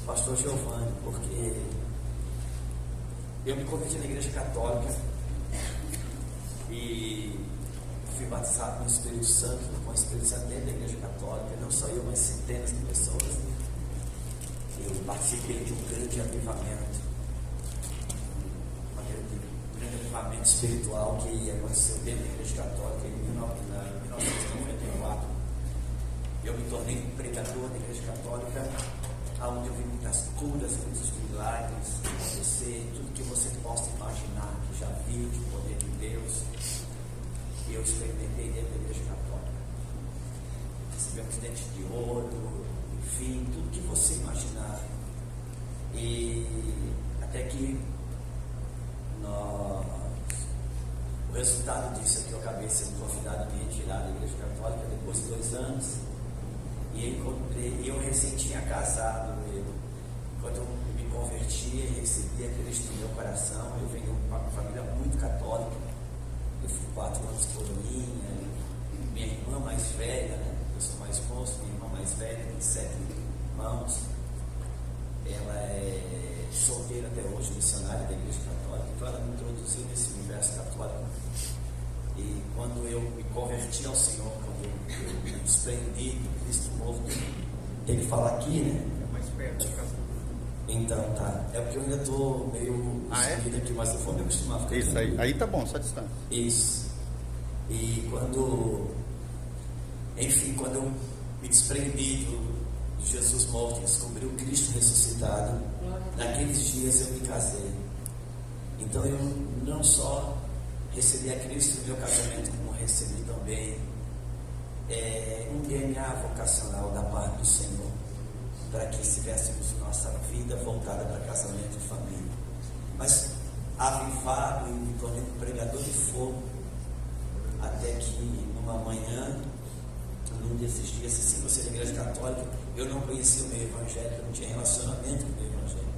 pastor Giovanni, porque eu me converti na igreja católica e fui batizado no Espírito Santo, com o Espírito Santo dentro da igreja católica, não só eu, mas centenas de pessoas. Eu participei de um grande avivamento, um grande avivamento espiritual que aconteceu dentro da igreja católica em 1994. Eu me tornei um pregador da igreja católica, onde eu vi muitas curas, muitos milagres acontecer, tudo que você possa imaginar, que já viu de poder de Deus, eu experimentei dentro da igreja católica. Recebemos dentes de ouro, enfim, tudo que você imaginar. E até que o resultado disso é que eu acabei sendo convidado a me retirar da igreja católica depois de 2 anos. E eu recém tinha casado. Quando eu me converti e recebi a Cristo no meu coração, eu venho de uma família muito católica. Eu fui 4 anos coroinha. Minha irmã mais velha, né? Eu sou mais moço, minha irmã mais velha, tem 7 irmãos. Ela é solteira até hoje, missionária da igreja católica. Então ela me introduziu nesse universo católico. E quando eu me converti ao Senhor, quando eu me desprendi do Cristo novo, tem que falar aqui, né? É mais perto de casa. Então, tá. É porque eu ainda estou meio subido aqui, mas eu vou me acostumar a ficar. Isso aí tá bom, só distância. Isso. E quando eu me desprendi do Jesus morto e descobri o Cristo ressuscitado, naqueles dias eu me casei. Então eu não só recebi a Cristo no meu casamento, como recebi também um DNA vocacional da parte do Senhor, para que tivéssemos nossa vida voltada para casamento e família. Mas avivado e me tornei um pregador de fogo, até que numa manhã, num desses dias, assim, você da igreja católica, eu não conhecia o meio evangélico, eu não tinha relacionamento com o meio evangélico.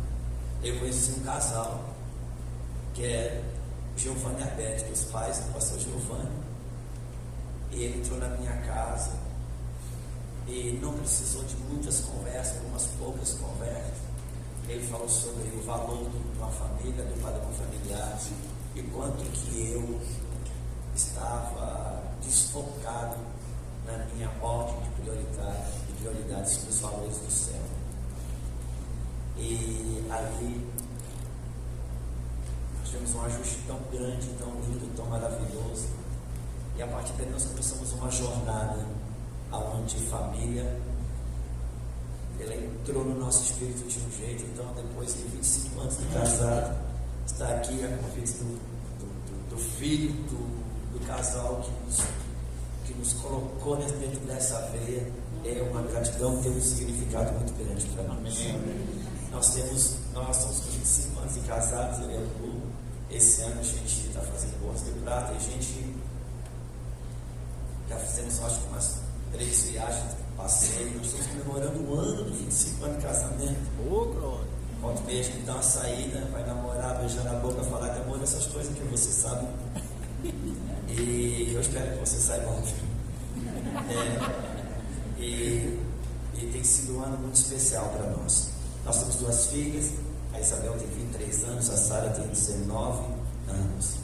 Eu conheci um casal, que é Giovanni e Abete, que os pais do pastor Giovanni. E ele entrou na minha casa e não precisou de muitas conversas, algumas poucas conversas. Ele falou sobre o valor de uma família, do padrão familiar, e quanto que eu estava desfocado na minha ordem de prioridade sobre os valores do céu. E ali nós tivemos um ajuste tão grande, tão lindo, tão maravilhoso. E a partir daí nós começamos uma jornada onde família, ela entrou no nosso espírito de um jeito. Então, depois de 25 anos de casado, está aqui a convite do filho do casal que nos colocou dentro dessa veia. É uma gratidão, tem um significado muito grande para nós. Nós estamos com 25 anos de casados, eu e o Lu. Esse ano a gente está fazendo boas de prata, e a gente já fizemos, acho que umas 3 viagens, passeio. Nós estamos comemorando o ano do 25 anos de casamento. Glória! Pode ver, a gente dá uma saída, vai namorar, beijar na boca, falar de amor, essas coisas que você sabe. E eu espero que você saiba ouvir. E tem sido um ano muito especial para nós. Nós temos 2 filhas, a Isabel tem 23 anos, a Sara tem 19 anos.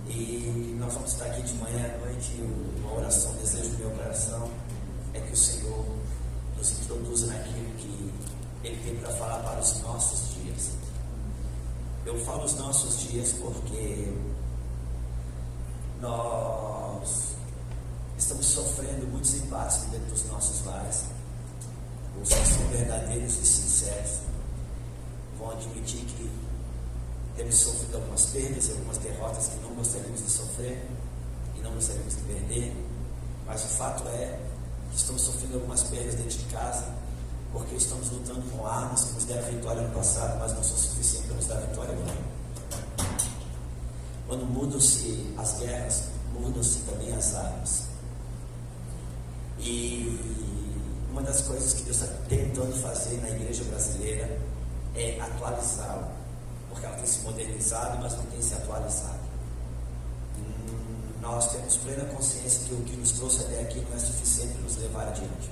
E nós vamos estar aqui de manhã à noite. Uma oração, um desejo do meu coração é que o Senhor nos introduza naquilo que Ele tem para falar para os nossos dias. Eu falo os nossos dias porque nós estamos sofrendo muitos embates dentro dos nossos lares. Os que são verdadeiros e sinceros vão admitir que temos sofrido algumas perdas e algumas derrotas que não gostaríamos de sofrer e não gostaríamos de perder. Mas o fato é que estamos sofrendo algumas perdas dentro de casa, porque estamos lutando com armas que nos deram vitória no passado, mas não são suficientes para nos dar vitória agora. Quando mudam-se as guerras, mudam-se também as armas. E uma das coisas que Deus está tentando fazer na igreja brasileira é atualizá-la, porque ela tem se modernizado, mas não tem se atualizado. Nós temos plena consciência que o que nos trouxe até aqui não é suficiente para nos levar adiante.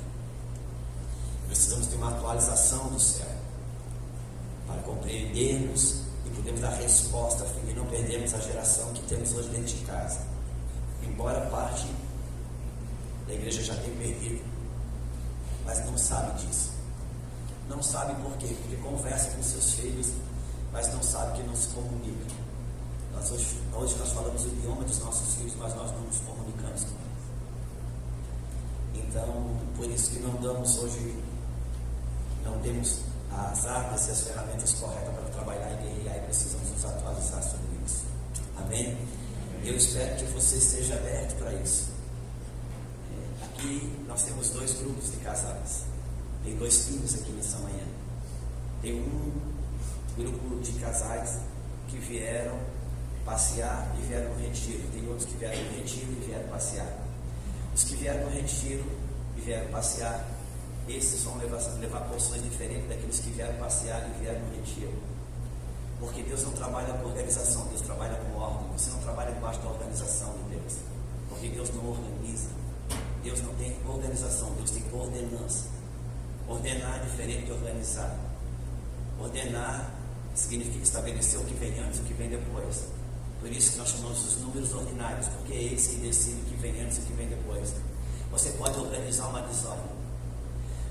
Precisamos de uma atualização do céu. para compreendermos e podermos dar resposta, a fim de não perdermos a geração que temos hoje dentro de casa. Embora parte da igreja já tenha perdido, mas não sabe disso. Não sabe por quê? Porque conversa com seus filhos, mas não sabe que não se comunica. Hoje nós falamos o idioma dos nossos filhos, mas nós não nos comunicamos com eles. Então, por isso que não temos as armas e as ferramentas corretas para trabalhar e guerrear, e precisamos nos atualizar sobre isso. Amém? Eu espero que você esteja aberto para isso. Aqui nós temos 2 grupos de casais. Tem 2 times aqui nessa manhã. Tem um grupo de casais que vieram passear e vieram no retiro. Tem outros que vieram no retiro e vieram passear. Os que vieram no retiro e vieram passear, esses vão levar porções diferentes daqueles que vieram passear e vieram no retiro. Porque Deus não trabalha com organização, Deus trabalha com ordem. Você não trabalha debaixo da organização de Deus, porque Deus não organiza. Deus não tem organização, Deus tem ordenança. Ordenar é diferente de organizar. Ordenar significa estabelecer o que vem antes e o que vem depois. Por isso que nós chamamos os números ordinários, porque é eles que decidem o que vem antes e o que vem depois. Você pode organizar uma desordem.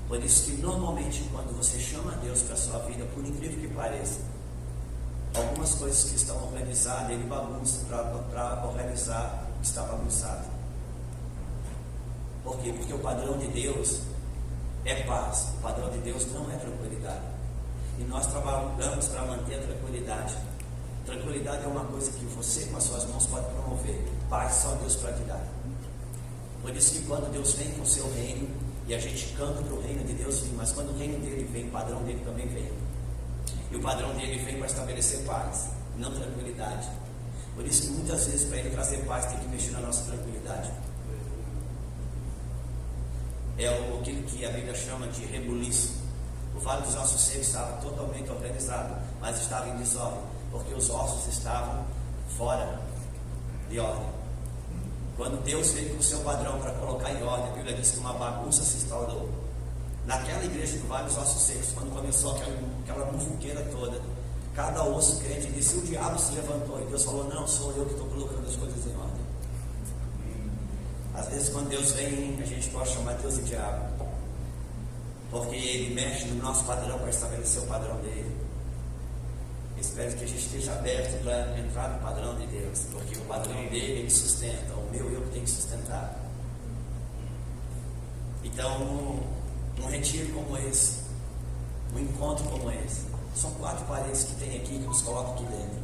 Por isso que normalmente quando você chama a Deus para a sua vida, por incrível que pareça, algumas coisas que estão organizadas, ele bagunça para organizar o que está bagunçado. Por quê? Porque o padrão de Deus é paz, o padrão de Deus não é tranquilidade. E nós trabalhamos para manter a tranquilidade. Tranquilidade é uma coisa que você com as suas mãos pode promover. Paz só Deus para te dar. Por isso que quando Deus vem com o seu reino, e a gente canta para o reino de Deus vir, mas quando o reino dele vem, o padrão dele também vem. E o padrão dele vem para estabelecer paz, não tranquilidade. Por isso que muitas vezes para ele trazer paz tem que mexer na nossa tranquilidade. É aquilo que a Bíblia chama de rebuliço. O Vale dos Ossos Secos estava totalmente organizado, mas estava em desordem, porque os ossos estavam fora de ordem. Quando Deus veio com o seu padrão para colocar em ordem, a Bíblia diz que uma bagunça se instaurou. Naquela igreja do Vale dos Ossos Secos, quando começou aquela muvuqueira toda, cada osso crente disse: o diabo se levantou, e Deus falou: não, sou eu que estou colocando as coisas em ordem. Às vezes quando Deus vem, a gente pode chamar Deus de diabo, porque Ele mexe no nosso padrão para estabelecer o padrão dele. Espero que a gente esteja aberto para entrar no padrão de Deus, porque o padrão dele Ele sustenta, o meu eu que tenho que sustentar. Então, um retiro como esse, um encontro como esse, são 4 paredes que tem aqui, que nos colocam aqui dentro,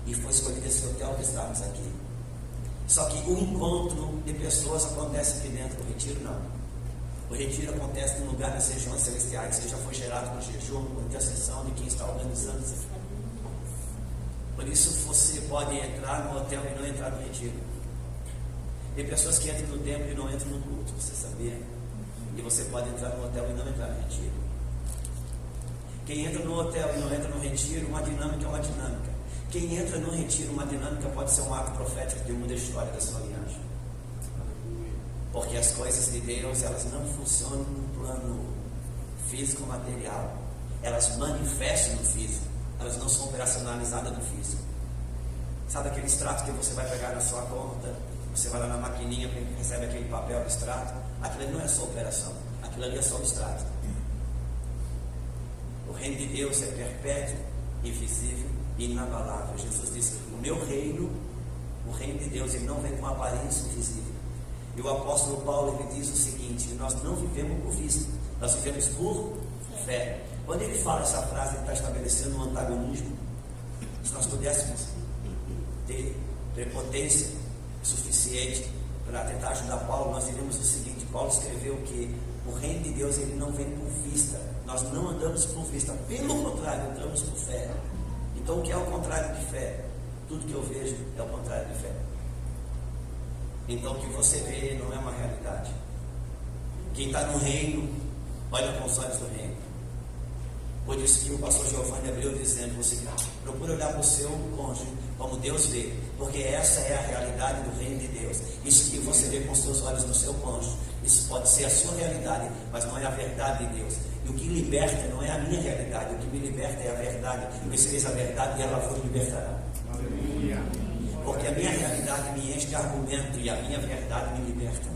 e foi escolhido esse hotel que estamos aqui. Só que o encontro de pessoas acontece aqui dentro, o retiro não. O retiro acontece num lugar das regiões celestiais, que já foi gerado por jejum, por intercessão de quem está organizando isso. Por isso você pode entrar no hotel e não entrar no retiro. Tem pessoas que entram no templo e não entram no culto, você sabia? E você pode entrar no hotel e não entrar no retiro. Quem entra no hotel e não entra no retiro, uma dinâmica é uma dinâmica. Quem entra no retiro, uma dinâmica pode ser um ato profético que muda a história da sua aliança. Porque as coisas de Deus, elas não funcionam no plano físico material. Elas manifestam no físico. Elas não são operacionalizadas no físico. Sabe aquele extrato que você vai pegar na sua conta? Você vai lá na maquininha e recebe aquele papel de extrato. Aquilo ali não é só operação. Aquilo ali é só o extrato. O reino de Deus é perpétuo, invisível e inabalável. Jesus disse: o meu reino, o reino de Deus, ele não vem com aparência invisível. E o apóstolo Paulo, ele diz o seguinte: nós não vivemos por vista, nós vivemos por fé. Quando ele fala essa frase, ele está estabelecendo um antagonismo. Se nós pudéssemos ter prepotência suficiente para tentar ajudar Paulo, nós diríamos o seguinte: Paulo escreveu que o reino de Deus, ele não vem por vista, nós não andamos por vista, pelo contrário, andamos por fé. Então o que é o contrário de fé? Tudo que eu vejo é o contrário de fé. Então o que você vê não é uma realidade. Quem está no reino, olha com os olhos do reino. Por isso que o pastor Giovanni abriu dizendo: você procura olhar para o seu cônjuge como Deus vê, porque essa é a realidade do reino de Deus. Isso que você vê com os seus olhos no seu cônjuge, isso pode ser a sua realidade, mas não é a verdade de Deus. E o que liberta não é a minha realidade, o que me liberta é a verdade. Conhecereis a verdade e ela vos libertará. Aleluia. Porque a minha realidade me enche de argumento e a minha verdade me liberta.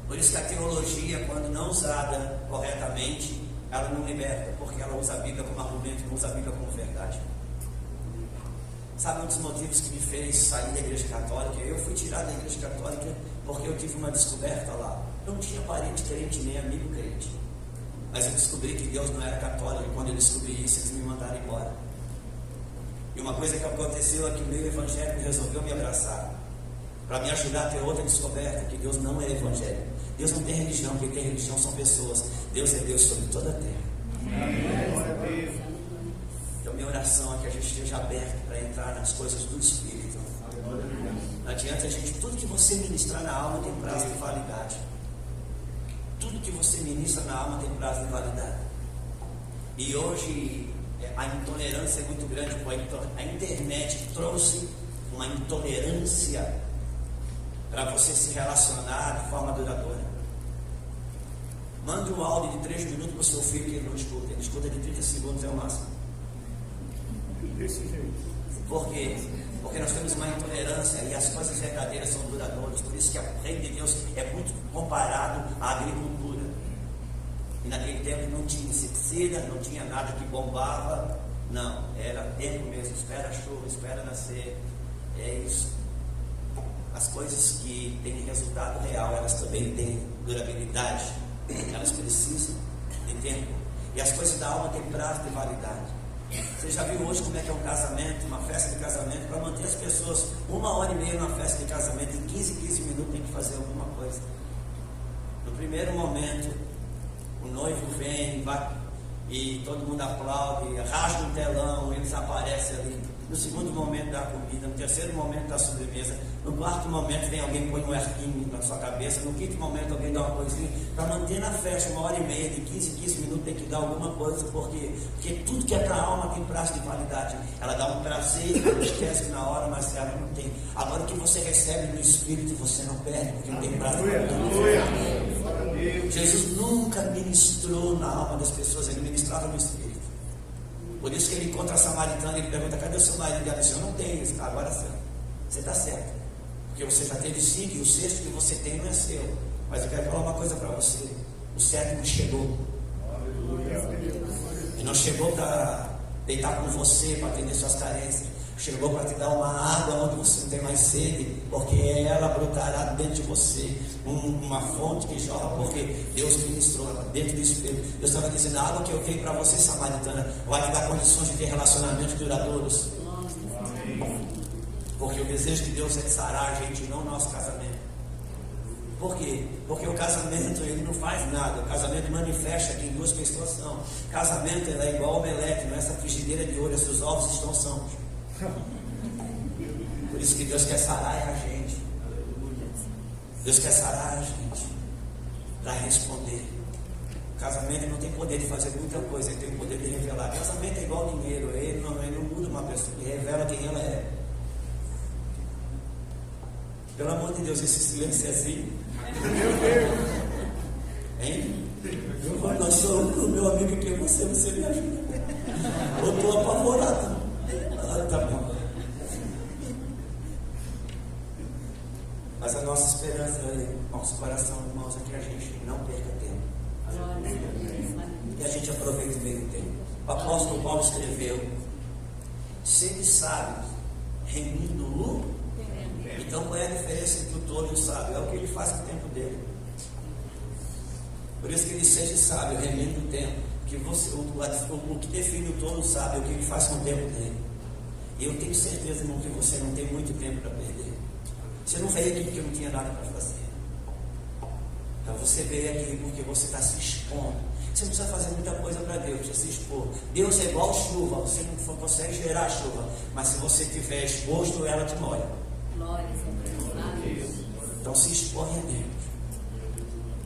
Por isso que a teologia, quando não usada corretamente, ela não liberta, porque ela usa a Bíblia como argumento, não usa a Bíblia como verdade. Sabe um dos motivos que me fez sair da igreja católica? Eu fui tirado da igreja católica porque eu tive uma descoberta lá. Eu não tinha parente crente nem amigo crente, mas eu descobri que Deus não era católico. Quando eu descobri isso, eles me mandaram embora. E uma coisa que aconteceu é que o meio evangélico resolveu me abraçar para me ajudar a ter outra descoberta, que Deus não é evangélico. Deus não tem religião, quem tem religião são pessoas. Deus é Deus sobre toda a terra. Amém. Então minha oração é que a gente esteja aberto para entrar nas coisas do Espírito. Não adianta a gente, tudo que você ministrar na alma tem prazo de validade. Tudo que você ministra na alma tem prazo de validade. E hoje a intolerância é muito grande. A internet trouxe uma intolerância para você se relacionar de forma duradoura. Mande um áudio de 3 minutos para o seu filho que ele não escuta. Ele escuta de 30 segundos é o máximo. Desse jeito. Por quê? Porque nós temos uma intolerância e as coisas verdadeiras são duradouras. Por isso que o reino de Deus é muito comparado à agricultura. E naquele tempo não tinha inseticida, não tinha nada que bombava. Não, era tempo mesmo. Espera a chuva, espera nascer. É isso. As coisas que têm resultado real, elas também têm durabilidade. Elas precisam de tempo. E as coisas da alma têm prazo de validade. Você já viu hoje como é que é um casamento, uma festa de casamento? Para manter as pessoas 1h30 numa festa de casamento, em 15 minutos tem que fazer alguma coisa. No primeiro momento, o noivo vem, vai, e todo mundo aplaude, rasga um telão, eles aparecem ali. No segundo momento da comida, no terceiro momento da sobremesa, no quarto momento vem alguém põe um arquinho na sua cabeça, no quinto momento alguém dá uma coisinha, para manter na festa 1h30, de 15 minutos tem que dar alguma coisa, porque tudo que é para a alma tem prazo de validade. Ela dá um prazer, ela esquece na hora, mas ela não tem. Agora o que você recebe no Espírito, você não perde, porque não tem prazo de validade. Jesus nunca ministrou na alma das pessoas, ele ministrava no Espírito. Por isso que ele encontra a samaritana e ele pergunta: cadê o seu marido? E ela diz: eu não tenho. Ele, agora sim, você está certo, porque você já teve 5 e o 6º que você tem não é seu. Mas eu quero falar uma coisa para você: o 7º chegou. E não chegou para deitar com você, para atender suas carências. Chegou para te dar uma água onde você não tem mais sede, porque ela brotará dentro de você uma fonte que jorra, porque Deus ministrou dentro do Espírito. Deus estava dizendo: a água que eu tenho para você, samaritana, vai te dar condições de ter relacionamentos duradouros. Porque o desejo de Deus é sarar a gente, não o nosso casamento. Por quê? Porque o casamento ele não faz nada. O casamento manifesta que em 2 pessoas são. Casamento é igual ao omelete, não é essa frigideira de ouro, esses ovos estão sãos. Por isso que Deus quer sarar a gente. Deus quer sarar a gente para responder. O casamento não tem poder de fazer muita coisa, ele tem o poder de revelar. O casamento é igual ao dinheiro, ele não muda uma pessoa, ele revela quem ela é. Pelo amor de Deus, esse silêncio é assim. Hein? Nós somos o meu amigo aqui, você me ajuda. Eu estou apavorado. Tá bom. Mas a nossa esperança, nosso coração, irmãos, é que a gente não perca tempo. Que a gente aproveite o meio tempo. O apóstolo Paulo escreveu: sede sábios, remindo o. Então qual é a diferença entre o tolo e o sábio? É o que ele faz com o tempo dele. Por isso que ele seja sábio, remindo o tempo. Que você, o que define o tolo e o sábio é o que ele faz com o tempo dele. E eu tenho certeza, irmão, que você não tem muito tempo para perder. Você não veio aqui porque não tinha nada para fazer. Então você veio aqui porque você está se expondo. Você não precisa fazer muita coisa para Deus, precisa se expor. Deus é igual chuva, você não consegue gerar chuva, mas se você estiver exposto, ela te molha. Glória a Deus. Então se expõe a Deus.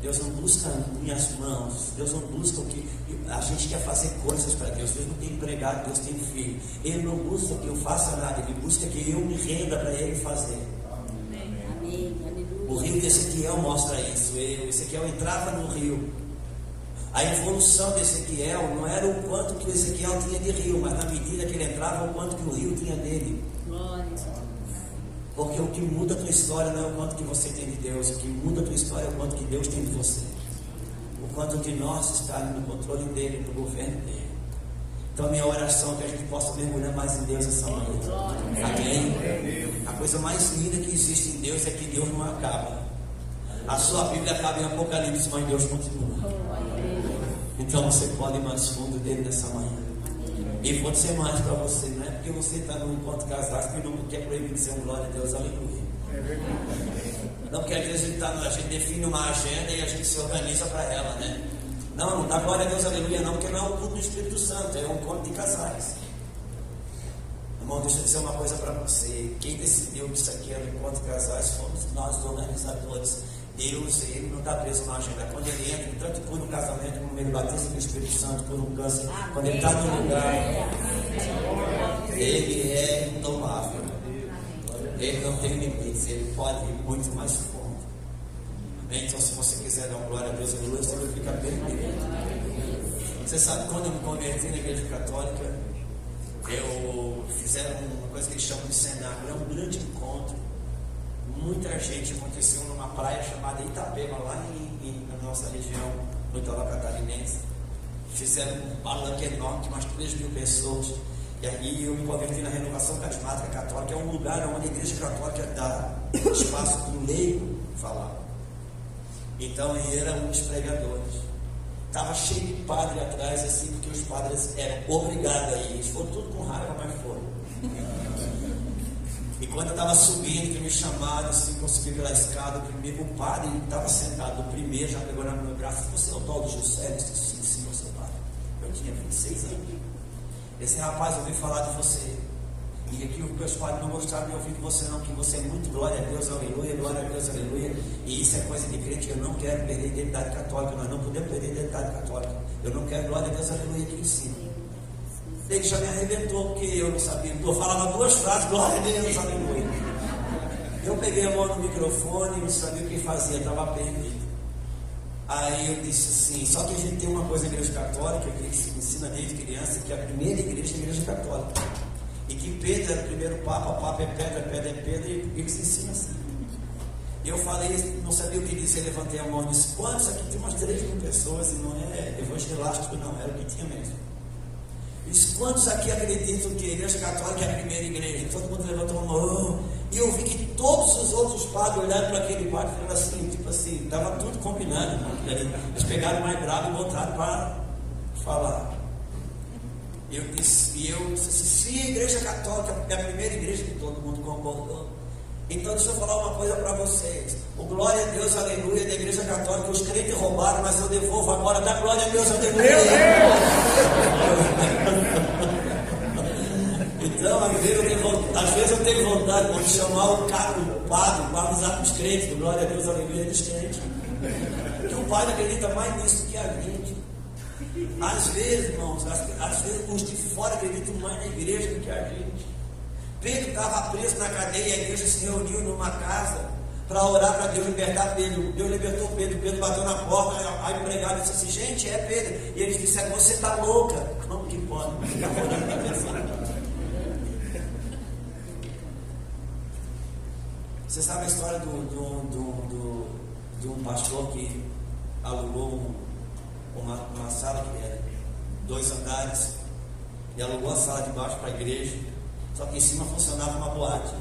Deus não busca minhas mãos, Deus não busca o que a gente quer fazer coisas para Deus. Deus não tem empregado, Deus tem filho. Ele não busca que eu faça nada, Ele busca que eu me renda para Ele fazer. Amém. O rio de Ezequiel mostra isso. Ezequiel entrava no rio. A evolução de Ezequiel não era o quanto que o Ezequiel tinha de rio, mas na medida que ele entrava, o quanto que o rio tinha dele. Porque o que muda a tua história não é o quanto que você tem de Deus, o que muda a tua história é o quanto que Deus tem de você. O quanto de nós está no controle dele, no governo dele. Então a minha oração é que a gente possa mergulhar mais em Deus essa manhã. Amém? A coisa mais linda que existe em Deus é que Deus não acaba. A sua Bíblia acaba em Apocalipse, mas Deus continua. Então você pode ir mais fundo dele nessa manhã. E vou dizer mais para você, não é porque você está no encontro casado que não quer proibir de ser um glória a Deus, aleluia. Não, porque às vezes a gente define uma agenda e a gente se organiza para ela, né? Não dá glória a Deus, aleluia, não, porque não é o culto do Espírito Santo, é um encontro de casais. Irmão, deixa eu dizer uma coisa para você. Quem decidiu que isso aqui era um encontro de casais fomos nós, os organizadores. Deus, ele não está preso na agenda. Quando ele entra, tanto por um casamento como ele batismo com o Espírito Santo, por um câncer, quando ele está no lugar, ele é indomável. Ele não tem limites, ele pode ir muito mais fundo. Amém? Então, se você quiser dar uma glória a Deus, aleluia, você vai ficar perdido. Você sabe, quando eu me converti na igreja católica, fizeram uma coisa que eles chamam de cenáculo, é um grande encontro. Muita gente, aconteceu numa praia chamada Itapema, lá na nossa região, no litoral catarinense. Fizeram um palanque enorme, de umas 3.000 pessoas. E aí eu me converti na Renovação Carismática Católica, é um lugar onde a igreja católica dá espaço para o leigo falar. Então eram os pregadores. Estava cheio de padre atrás, assim, porque os padres eram obrigados a ir. Eles foram tudo com raiva, mas foram. E quando eu estava subindo, que me chamaram, assim, consegui pela escada, o padre estava sentado, o primeiro já pegou na meu braço, você é o tal do José? Eu disse, sim, seu padre. Eu tinha 26 anos. Esse rapaz, eu ouvi falar de você. E aqui os meus padres não gostaram de ouvir de você não, que você é muito glória a Deus, aleluia, glória a Deus, aleluia. E isso é coisa de crente, eu não quero perder a identidade católica, nós não podemos perder a identidade católica. Eu não quero glória a Deus, aleluia, aqui em cima. Ele já me arrebentou, porque eu não sabia. Eu falava 2 frases, glória a Deus, aleluia. Eu peguei a mão no microfone e não sabia o que fazia, estava perdido. Aí eu disse assim, só que a gente tem uma coisa na igreja católica, que se ensina desde criança, que a primeira igreja é a igreja católica. E que Pedro era o primeiro papa, o papa é pedra, pedra é pedra, e ele se ensina assim. E eu falei, não sabia o que dizer, levantei a mão e disse, quantos aqui tem umas 3.000 pessoas, e não é evangelástico não, era o que tinha mesmo. Disse, quantos aqui acreditam que a igreja católica é a primeira igreja? Todo mundo levantou a mão. E eu vi que todos os outros padres olharam para aquele padre e falaram assim, tipo assim, estava tudo combinado. Eles pegaram mais bravo e botaram para falar. Eu disse se a igreja católica é a primeira igreja, que todo mundo concordou. Então deixa eu falar uma coisa para vocês. O glória a Deus, aleluia, da igreja católica, os crentes roubaram, mas eu devolvo agora, dá glória a Deus, aleluia. Então, às vezes eu tenho vontade de chamar o padre para avisar para os crentes, do glória a Deus, aleluia, dos crentes. Porque o padre acredita mais nisso que a gente. Às vezes, irmãos, às vezes os de fora acreditam mais na igreja do que a gente. Pedro estava preso na cadeia e a igreja se reuniu numa casa para orar para Deus libertar Pedro. Deus libertou Pedro, Pedro bateu na porta, aí o empregado disse assim, gente, é Pedro. E eles disseram, você está louca. Como que pode? Ficar orando para pensar. Você sabe a história de um pastor que alugou uma sala que era 2 andares e alugou a sala de baixo para a igreja, só que em cima funcionava uma boate.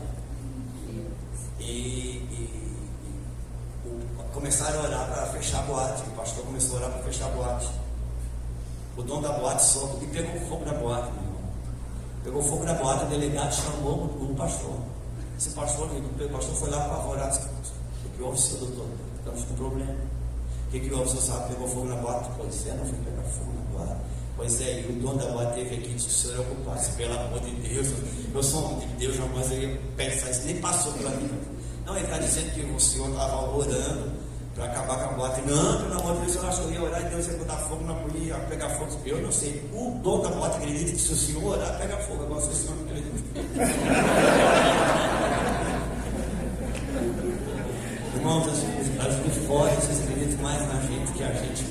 Começaram a orar para fechar a boate. O pastor começou a orar para fechar a boate. O dono da boate soube e pegou fogo na boate, meu irmão. Pegou fogo na boate, o delegado chamou o pastor. Esse pastor, o pastor foi lá apavorado. O que houve, seu doutor? Estamos com problema. O que houve, seu sabe? Pegou fogo na boate? Pois é, não foi pegar fogo na boate. Pois é, e o dono da boate teve aqui, disse que o senhor é ocupado. Pelo amor de Deus, eu sou um homem de Deus, jamais eu ia pensar isso, nem passou pela minha. Não, ele está dizendo que o senhor estava orando para acabar com a boate. Não, pelo amor de Deus, eu acho que eu ia orar e Deus ia botar fogo na mulher, ia pegar fogo. Eu não sei. O dono da boate acredita que se o senhor orar, pega fogo. Agora se o senhor não acredita. Irmãos, as de fora, vocês acreditam mais na gente que a gente.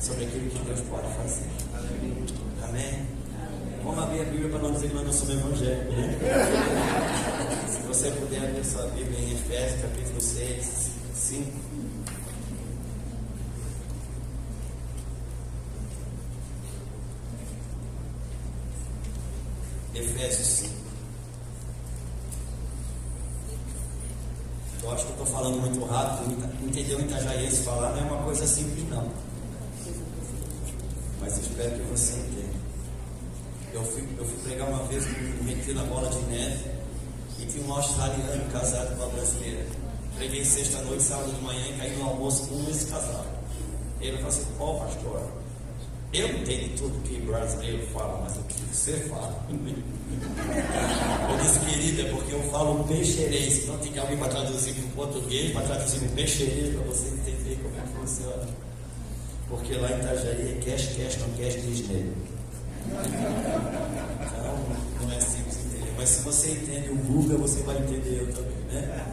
sobre aquilo que Deus pode fazer. Amém? Vamos abrir a Bíblia para não dizer que nós não somos evangélicos, né? Se você puder abrir sua Bíblia em Efésios, capítulo 6, 5. Efésios 5. Eu acho que eu estou falando muito rápido. Entender o itajaiense falar não é uma coisa simples, não. Mas eu espero que você entenda. Eu fui pregar uma vez no retiro na Bola de Neve e tinha um australiano casado com uma brasileira. Preguei sexta-noite, sábado de manhã e caí no almoço com esse casal. Ele falou assim: ó, pastor, eu entendo tudo que brasileiro fala, mas o que você fala? Eu disse: querida, é porque eu falo peixerês. Então tem que alguém para traduzir para o português, para traduzir para o peixerês, para você entender como é que funciona. Porque lá em Itajaí é cash, não cash Disney. Então não é simples entender. Mas se você entende o Google, você vai entender eu também, né?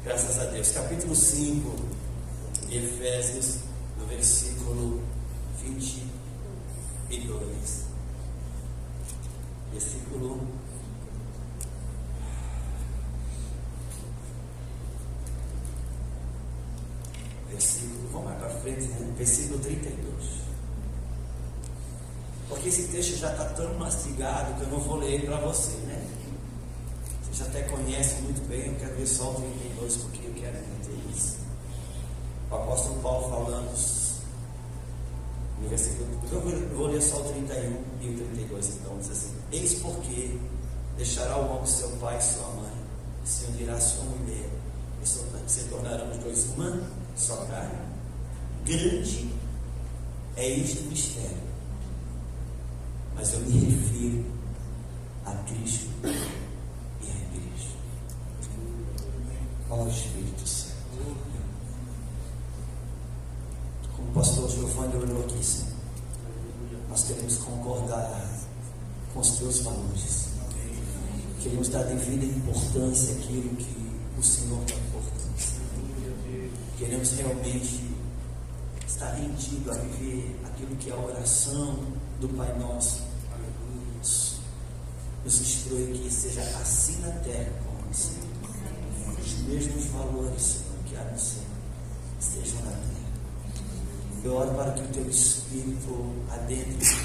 Graças a Deus. Capítulo 5 de Efésios, no versículo 22. Vamos mais para frente, né? Versículo 32. Porque esse texto já está tão mastigado que eu não vou ler para você, né? Você já até conhece muito bem. Eu quero ver só o 32 porque eu quero entender isso. O apóstolo Paulo falando no versículo, eu vou ler só o 31 e o 32, então diz assim: eis porque deixará o homem seu pai e sua mãe, e se unirá a sua mulher, e se tornarão os dois uma só carne. Grande é este o mistério, mas eu me refiro a Cristo e à igreja. Ó Espírito Santo, como o pastor Giovanni olhou aqui, Senhor, nós queremos concordar com os teus valores. Queremos dar devida importância àquilo que o Senhor dá importância. Queremos realmente estar rendido a viver aquilo que é a oração do Pai Nosso. Nos instrui que seja assim na terra como no céu. Os mesmos valores, Senhor, que há no céu estejam na terra. Eu oro para que o Teu Espírito adentre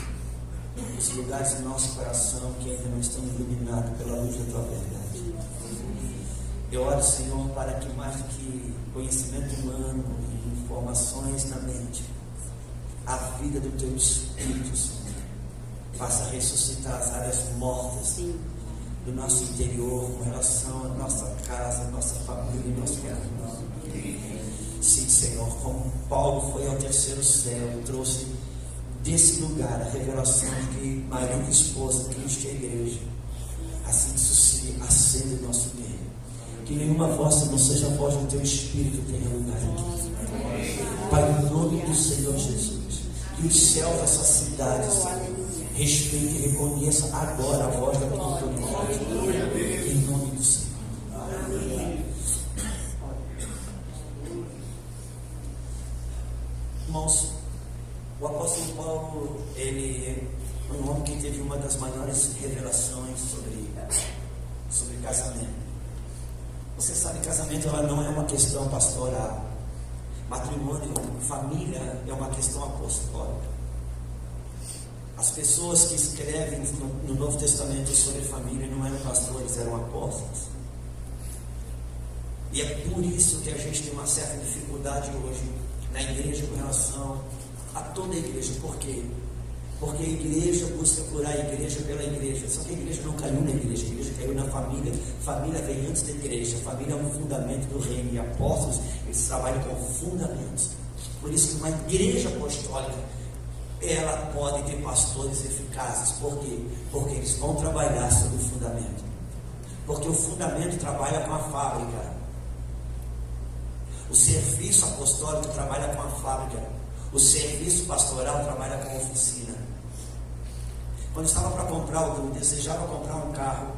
os lugares do nosso coração que ainda não estão iluminados pela luz da Tua verdade. Eu oro, Senhor, para que mais do que conhecimento humano e informações na mente, a vida do Teu Espírito, Senhor, faça ressuscitar as áreas mortas do nosso interior com relação à nossa casa, à nossa família e nosso irmão. Sim, Senhor, como Paulo foi ao terceiro céu e trouxe desse lugar a revelação de que marido e esposa, Cristo e a igreja, assim isso se acende em nosso meio. Que nenhuma voz não seja a voz do Teu Espírito tenha lugar aqui. Pai, no nome do Senhor Jesus, que os céus dessa cidade, Senhor, respeite e reconheça agora a voz da Tua autoridade. Em nome do Senhor. Irmãos, o apóstolo Paulo, ele é um homem que teve uma das maiores revelações sobre casamento. Você sabe, casamento ela não é uma questão pastoral. Matrimônio, família é uma questão apostólica. As pessoas que escrevem no Novo Testamento sobre família não eram pastores, eram apóstolos. E é por isso que a gente tem uma certa dificuldade hoje na igreja com relação a toda a igreja. Por quê? Porque a igreja busca curar a igreja pela igreja. Só que a igreja não caiu na igreja, a igreja caiu na família. Família vem antes da igreja. Família é um fundamento do reino. E apóstolos, eles trabalham com fundamentos. Por isso que uma igreja apostólica, ela pode ter pastores eficazes. Por quê? Porque eles vão trabalhar sobre o fundamento. Porque o fundamento trabalha com a fábrica. O serviço apostólico trabalha com a fábrica. O serviço pastoral trabalha com a oficina. Quando eu estava para comprar, eu desejava comprar um carro.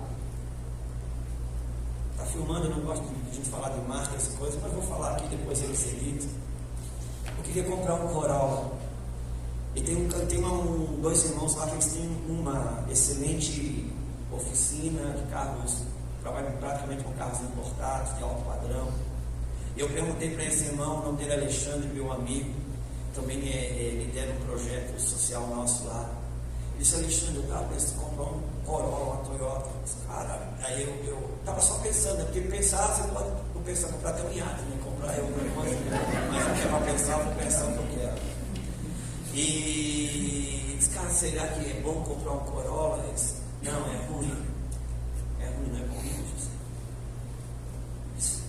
Está filmando, eu não gosto de falar de marca, essas coisas, mas vou falar aqui depois ele seguido. O queria comprar um Corolla. E tem dois irmãos lá que eles têm uma excelente oficina de carros, trabalham praticamente com carros importados, de alto padrão. Eu perguntei para esse irmão, o nome dele é Alexandre, meu amigo, também lidera um projeto social nosso lá. Ele disse: Alexandre, eu estava pensando em comprar um Corolla, uma Toyota. Eu disse: cara, aí eu estava só pensando, porque pensar, você pode pensar em comprar até um iate, né? Comprar eu, mas eu quero pensar, vou pensar o que eu quero. E disse: cara, será que é bom comprar um Corolla? Ele disse: não, é ruim. É ruim, não é bom, José. Disse: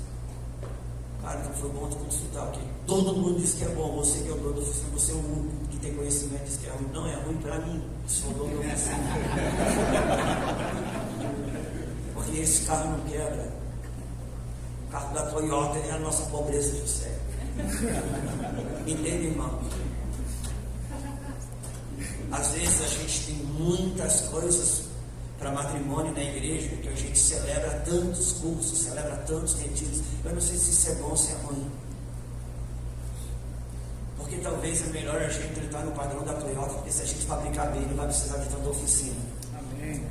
cara, então foi bom te consultar, porque todo mundo diz que é bom. Você que é o dono da oficina, você é o único que tem conhecimento, diz que é ruim. Não, é ruim para mim, sou dono da oficina. Porque esse carro não quebra. O carro da Toyota é a nossa pobreza, José. Entende, irmão? Às vezes a gente tem muitas coisas para matrimônio na igreja, que a gente celebra tantos cursos, celebra tantos retiros. Eu não sei se isso é bom ou se é ruim. Porque talvez é melhor a gente entrar no padrão da Toyota, porque se a gente fabricar bem, não vai precisar de tanta oficina. Amém.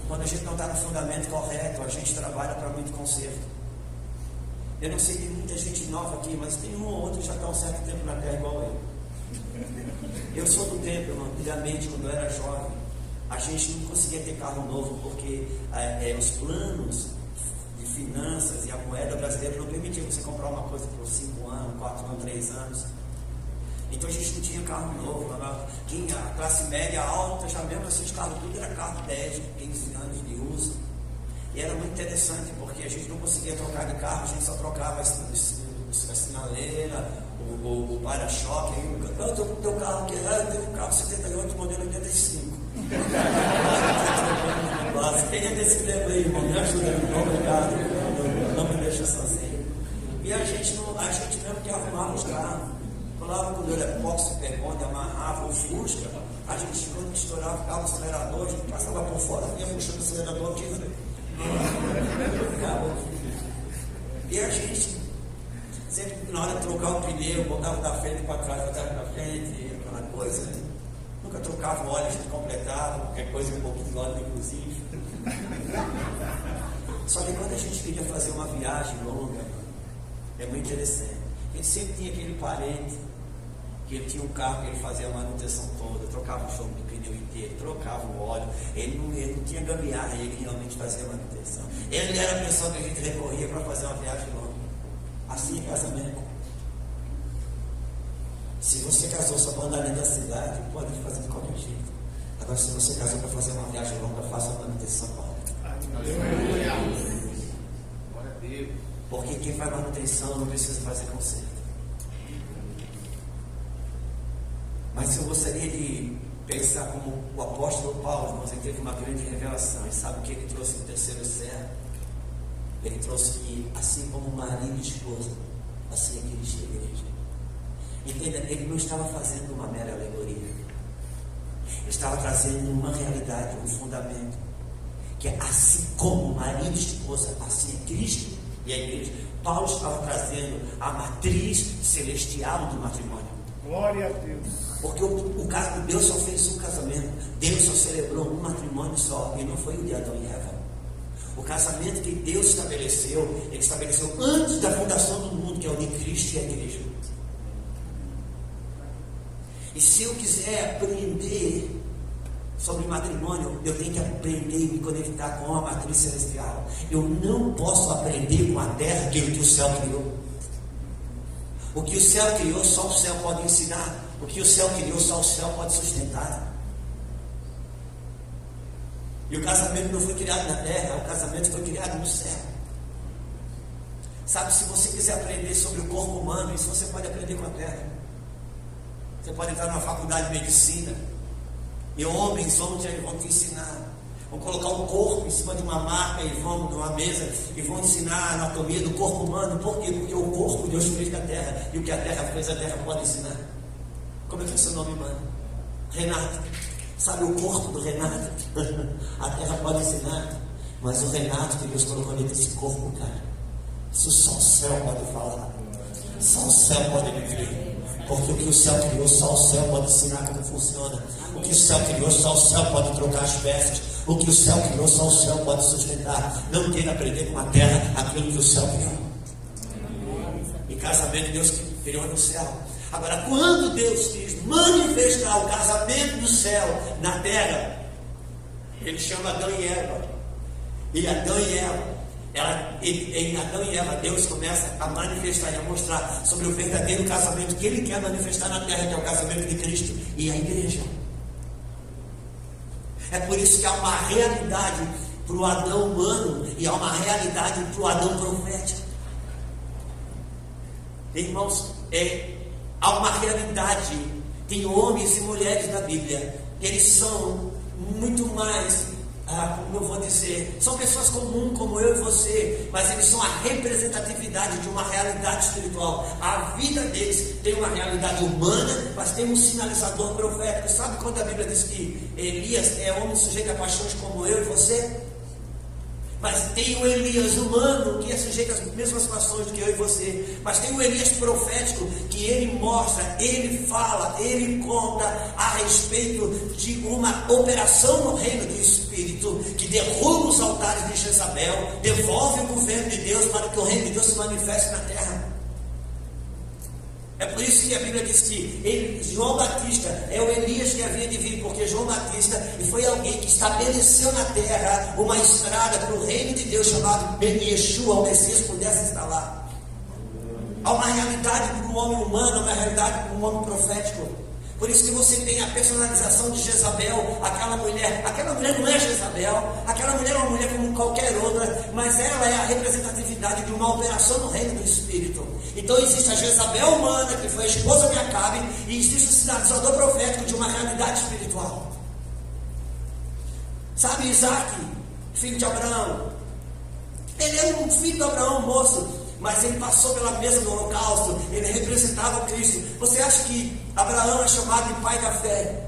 Quando a gente não está no fundamento correto, a gente trabalha para muito conserto. Eu não sei, tem muita gente nova aqui, mas tem um ou outro que já está um certo tempo na terra igual eu. Eu sou do tempo, irmão. Antigamente, quando eu era jovem, a gente não conseguia ter carro novo, porque os planos de finanças e a moeda brasileira não permitiam você comprar uma coisa por 5 anos, 4 anos, 3 anos. Então a gente não tinha carro novo. Tinha a classe média alta, já mesmo assim, os carros tudo era carro 10, 15 anos de uso. E era muito interessante, porque a gente não conseguia trocar de carro, a gente só trocava a sinaleira, o para-choque. Teu carro que era, eu tenho um carro 78, modelo 85. Tenha desse tempo aí, irmão, me ajuda, obrigado, não me deixa sozinho. E a gente mesmo que arrumava os carros, falava com o Durepox, Superbond, amarrava o Fusca, a gente quando estourava o carro, o acelerador, a gente passava por fora, vinha puxando o acelerador aqui, e a gente sempre na hora de trocar o pneu, botava da frente para trás, botava para frente, aquela coisa, né? Nunca trocava o óleo, a gente completava, qualquer coisa, um pouquinho de óleo, inclusive. Só que quando a gente queria fazer uma viagem longa, é muito interessante. A gente sempre tinha aquele parente que ele tinha um carro que ele fazia a manutenção toda, trocava o jogo do pneu inteiro, trocava o óleo, ele não tinha gambiarra, ele realmente fazia a manutenção. Ele era a pessoa que a gente recorria para fazer uma viagem longa. Assim é casamento. Se você casou só para andar dentro da cidade, pode fazer de qualquer jeito. Agora, se você casou para fazer uma viagem longa, faça a manutenção correta. Glória a Deus. Porque quem faz manutenção não precisa fazer conserto. Mas eu gostaria de pensar como o apóstolo Paulo, mas ele teve uma grande revelação. E sabe o que ele trouxe no terceiro céu? Ele trouxe que, assim como marido e esposa, assim é que existe a igreja. Entenda, ele não estava fazendo uma mera alegoria. Ele estava trazendo uma realidade, um fundamento. Que é assim como marido e esposa, assim é Cristo e a igreja. Paulo estava trazendo a matriz celestial do matrimônio. Glória a Deus. Porque Deus só fez um casamento. Deus só celebrou um matrimônio só. E não foi o de Adão e Eva. O casamento que Deus estabeleceu, Ele estabeleceu antes da fundação do mundo, que é o de Cristo e a igreja. E se eu quiser aprender sobre matrimônio, eu tenho que aprender e me conectar com a matriz celestial. Eu não posso aprender com a terra aquilo que o céu criou. O que o céu criou, só o céu pode ensinar. O que o céu criou, só o céu pode sustentar. E o casamento não foi criado na terra, o casamento foi criado no céu. Sabe, se você quiser aprender sobre o corpo humano, isso você pode aprender com a terra. Você pode entrar numa faculdade de medicina, e homens vão te ensinar. Vão colocar um corpo em cima de uma maca e vão numa mesa e vão ensinar a anatomia do corpo humano. Por quê? Porque o corpo Deus fez da terra, e o que a terra fez, a terra pode ensinar. Como é que é o seu nome, mano? Renato. Sabe o corpo do Renato? A terra pode ensinar, mas o Renato que Deus colocou dentro desse corpo, cara, isso só o céu pode falar, só o céu pode viver. Porque o que o céu criou, só o céu pode ensinar como funciona. O que o céu criou, só o céu pode trocar as peças. O que o céu criou, só o céu pode sustentar. Não queira aprender com a terra aquilo que o céu criou. Em casamento, Deus criou no céu. Agora, quando Deus quis manifestar o casamento do céu na terra, Ele chama Adão e Eva. E Adão e Eva, em Adão e Eva, Deus começa a manifestar e a mostrar sobre o verdadeiro casamento que Ele quer manifestar na terra, que é o casamento de Cristo e a igreja. É por isso que há uma realidade para o Adão humano e há uma realidade para o Adão profético. Irmãos, há uma realidade. Tem homens e mulheres na Bíblia, eles são muito mais, como eu vou dizer, são pessoas comuns como eu e você, mas eles são a representatividade de uma realidade espiritual. A vida deles tem uma realidade humana, mas tem um sinalizador profético. Sabe quando a Bíblia diz que Elias é homem sujeito a paixões como eu e você? Mas tem o Elias humano, que é sujeito às mesmas paixões do que eu e você. Mas tem o Elias profético, que ele mostra, ele fala, ele conta a respeito de uma operação no reino do Espírito, que derruba os altares de Jezabel, devolve o governo de Deus para que o reino de Deus se manifeste na terra. É por isso que a Bíblia diz que João Batista é o Elias que havia de vir, porque João Batista foi alguém que estabeleceu na terra uma estrada para o reino de Deus, chamado Ben Yeshua, o Messias pudesse estar lá. Há uma realidade para o homem humano, uma realidade para o homem profético. Por isso que você tem a personalização de Jezabel, aquela mulher não é Jezabel, aquela mulher é uma mulher como qualquer outra, mas ela é a representatividade de uma operação no reino do Espírito. Então existe a Jezabel humana, que foi a esposa de Acabe, e existe o sinalizador profético de uma realidade espiritual. Sabe Isaac, filho de Abraão? Ele é um filho de Abraão, moço, mas ele passou pela mesa do holocausto, ele representava Cristo. Você acha que Abraão é chamado de pai da fé?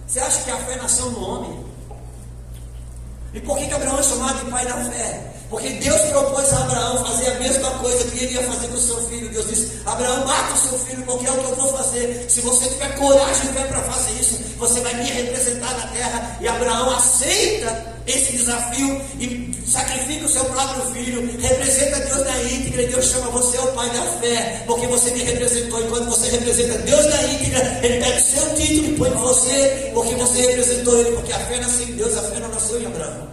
Você acha que a fé nasceu no homem? E por que Abraão é chamado de pai da fé? Porque Deus propôs a Abraão fazer a mesma coisa que ele ia fazer com o seu filho. Deus disse: Abraão, mata o seu filho, porque é o que eu vou fazer. Se você tiver coragem e fé para fazer isso, você vai me representar na terra. E Abraão aceita esse desafio e sacrifica o seu próprio filho, representa Deus na íntegra, e Deus chama você o pai da fé, porque você me representou. E quando você representa Deus na íntegra, Ele pega o seu título e põe em você, porque você representou Ele, porque a fé nasceu em Deus, a fé não nasceu em Abraão.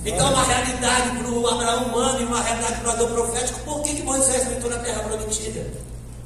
Então, uma realidade para o Abraão humano e uma realidade para o Adão profético. Por que Moisés entrou na terra prometida?